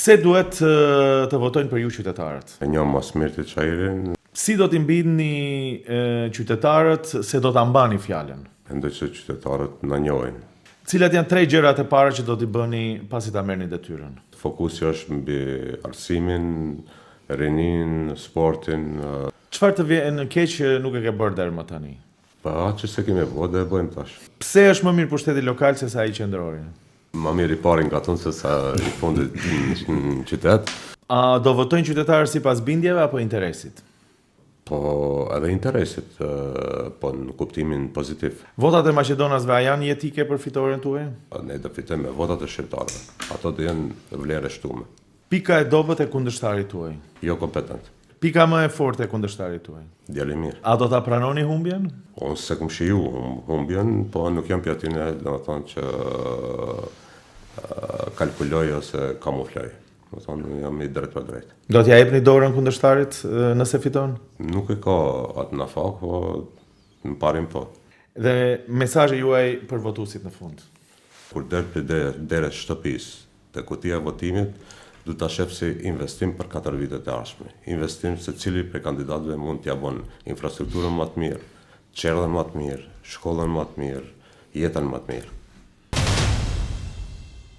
Pse duhet të votojnë për ju qytetarët? E njoh mas miri të Çajirin. Si do t'i mbini qytetarët se do t'a mbani fjalën? Mendoj se qytetarët na njohin. Cilat janë 3 gjërat e para që do t'i bëni pasi ta merrni detyrën? Fokusi është mbi arsimin, rinin, sportin. Çfarë të vjen keq që nuk e ke bërë deri më tani? Pa atë që se kemi bërë dhe e bëjmë tash. Pse është më mirë pushteti lokal se sa i qendrori? Më mirë i pari nga tonë se sa i fundit në qytet. A do votojnë qytetarët sipas bindjeve apo interesit? Po edhe interesit, po në kuptimin pozitiv. Votat e maqedonasve a janë jetike për fitoren tuaj? Ne do fitojmë me votat e shqiptarëve. Ato do janë vlerë e shtume. Pika e dobët e kundërshtarit tuaj? Jo kompetent. Pika më e fortë e kundërshtarit tuaj? Djali mirë. A do ta pranoni humbjen? Unë se kum shiju humbjen, po nuk jam pjatine, do të thonë që kalkuloj ose kamufloj. Do të thonë jam i drejt për drejt. Do t'ja jepni dorën kundërshtarit nëse fiton? Nuk e ka atë në fakt, po në parim po. Dhe mesazhi juaj për votuesit në fund? Kur del për derës shtëpisë, te kutia e votimit, du ta shef si investim për 4 vitet e ardhshme. Investim se cili prej kandidatëve mund t'ja bën infrastrukturën më të mirë, qerdhen më të mirë, shkollën më të mirë, jetën më të mirë.